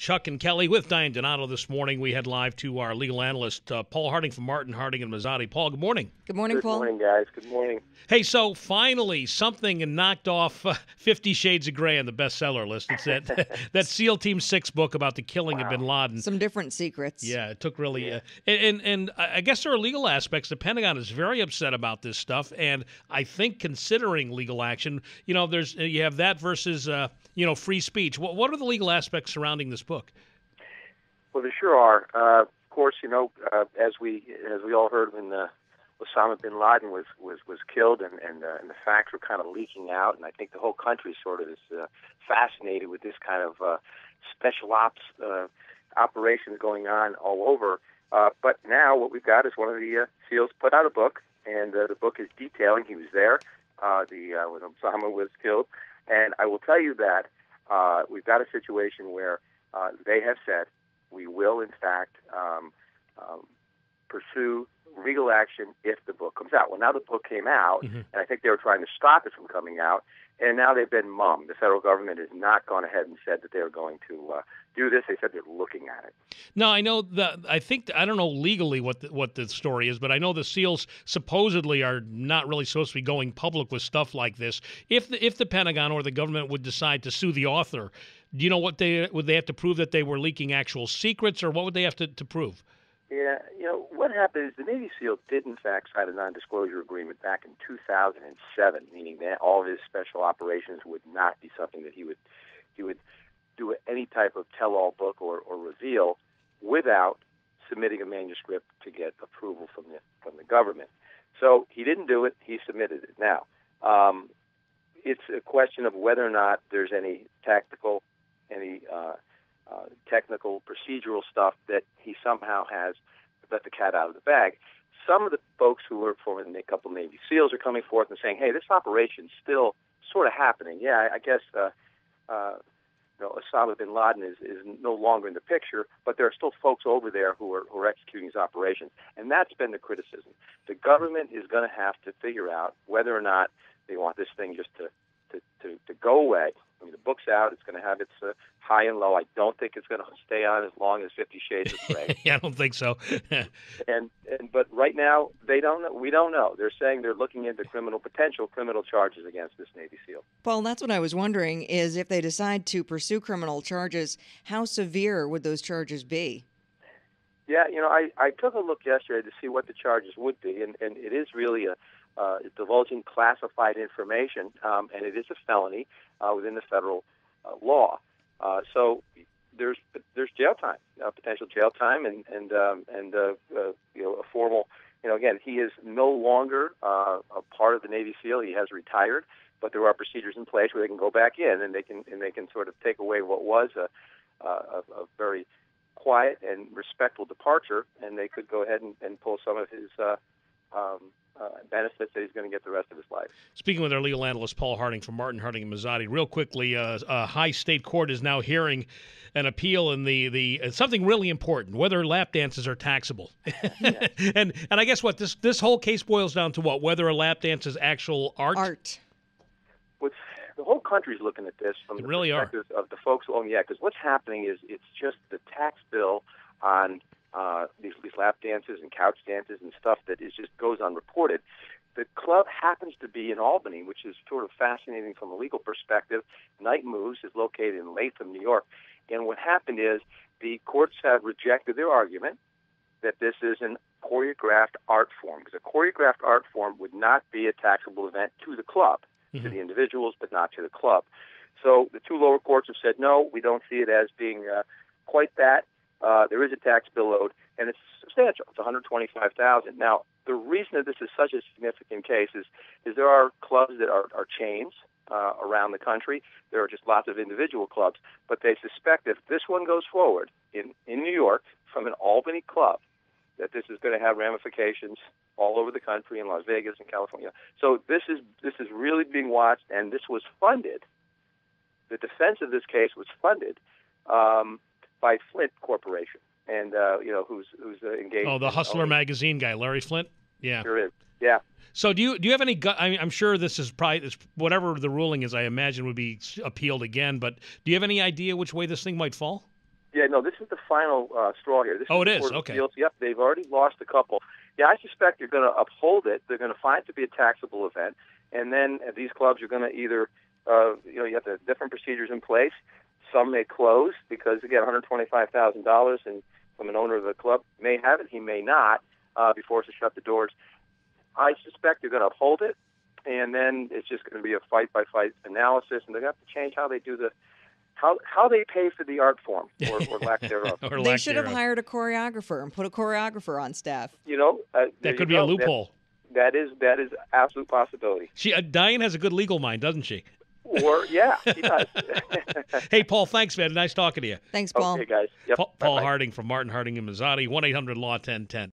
Chuck and Kelly with Diane Donato this morning. We head live to our legal analyst, Paul Harding from Martin, Harding, and Mazzotti. Paul, good morning. Good morning, Paul. Good morning, guys. Good morning. Hey, so finally something knocked off 50 Shades of Grey on the bestseller list. It's that SEAL Team 6 book about the killing of bin Laden. Some different secrets. Yeah, it took really and I guess there are legal aspects. The Pentagon is very upset about this stuff, and I think considering legal action, you have that versus free speech. What are the legal aspects surrounding this book? Well, there sure are. Of course, as we all heard when Osama bin Laden was killed, and the facts were kind of leaking out, and I think the whole country sort of is fascinated with this kind of special ops operations going on all over. But now what we've got is one of the SEALs put out a book, and the book is detailing. He was there when Osama was killed, and I will tell you that we've got a situation where they have said we will, in fact, pursue legal action if the book comes out. Well, now the book came out, and I think they were trying to stop it from coming out, and now they've been mum. The federal government has not gone ahead and said that they're going to do this. They said they're looking at it. No, I know I don't know legally what the story is, but I know the SEALs supposedly are not really supposed to be going public with stuff like this. If the Pentagon or the government would decide to sue the author, do you know would they have to prove that they were leaking actual secrets, or what would they have to prove? Yeah, what happened is the Navy SEAL did, in fact, sign a non-disclosure agreement back in 2007, meaning that all of his special operations would not be something that he would do any type of tell-all book or reveal without submitting a manuscript to get approval from the government. So he didn't do it. He submitted it. Now, it's a question of whether or not there's any technical, procedural stuff that he somehow has let the cat out of the bag. Some of the folks who work for a couple of Navy SEALs are coming forth and saying, hey, this operation's still sort of happening. Yeah, I guess Osama bin Laden is no longer in the picture, but there are still folks over there who are executing his operations. And that's been the criticism. The government is going to have to figure out whether or not they want this thing just to go away. I mean, the book's out. It's going to have its high and low. I don't think it's going to stay on as long as 50 Shades of Grey. Yeah, I don't think so. But right now, they don't know. We don't know. They're saying they're looking into potential criminal charges against this Navy SEAL. Paul, that's what I was wondering, is if they decide to pursue criminal charges, how severe would those charges be? Yeah, I took a look yesterday to see what the charges would be, and it is really divulging classified information, and it is a felony within the federal law. So there's jail time, potential jail time, and a formal. Again, he is no longer a part of the Navy SEAL. He has retired, but there are procedures in place where they can go back in, and they can sort of take away what was a very quiet and respectful departure, and they could go ahead and pull some of his benefits that he's going to get the rest of his life. Speaking with our legal analyst, Paul Harding from Martin, Harding, and Mazzotti, real quickly, a high state court is now hearing an appeal in the something really important, whether lap dances are taxable. Yeah. and I guess what this whole case boils down to whether a lap dance is actual art. The whole country's looking at this from the perspective of the folks who own the act. Because what's happening is it's just the tax bill on these lap dances and couch dances and stuff that just goes unreported. The club happens to be in Albany, which is sort of fascinating from a legal perspective. Night Moves is located in Latham, New York. And what happened is the courts have rejected their argument that this is an choreographed art form, because a choreographed art form would not be a taxable event to the club, to the individuals, but not to the club. So the two lower courts have said, no, we don't see it as being quite that. There is a tax bill owed, and it's substantial. It's $125,000. Now, the reason that this is such a significant case is there are clubs that are chains around the country. There are just lots of individual clubs, but they suspect if this one goes forward in New York from an Albany club, that this is going to have ramifications all over the country, in Las Vegas and California. So this is really being watched, and this was funded. The defense of this case was funded by Flint Corporation, and who's engaged. Oh, the Hustler magazine guy, Larry Flint. Yeah, sure is. Yeah. So do you have any? I'm sure this is probably whatever the ruling is. I imagine would be appealed again. But do you have any idea which way this thing might fall? Yeah, no, this is the final straw here. This Oh, is it the is? Court of Okay. Appeals. Yep, they've already lost a couple. Yeah, I suspect they're going to uphold it. They're going to find it to be a taxable event, and then these clubs are going to either, you have the different procedures in place. Some may close because, again, $125,000, and from an owner of the club may have it, he may not, be forced to shut the doors. I suspect they're going to uphold it, and then it's just going to be a fight-by-fight analysis, and they're going to have to change how they do how they pay for the art form, or lack thereof. They should have hired a choreographer and put a choreographer on staff. That could be a loophole. That is absolute possibility. Diane has a good legal mind, doesn't she? Or, yeah, she does. Hey, Paul, thanks, man. Nice talking to you. Thanks, Paul. Okay, guys. Yep. Paul Bye-bye. Harding from Martin Harding and Mazzotti, 1-800-LAW-1010.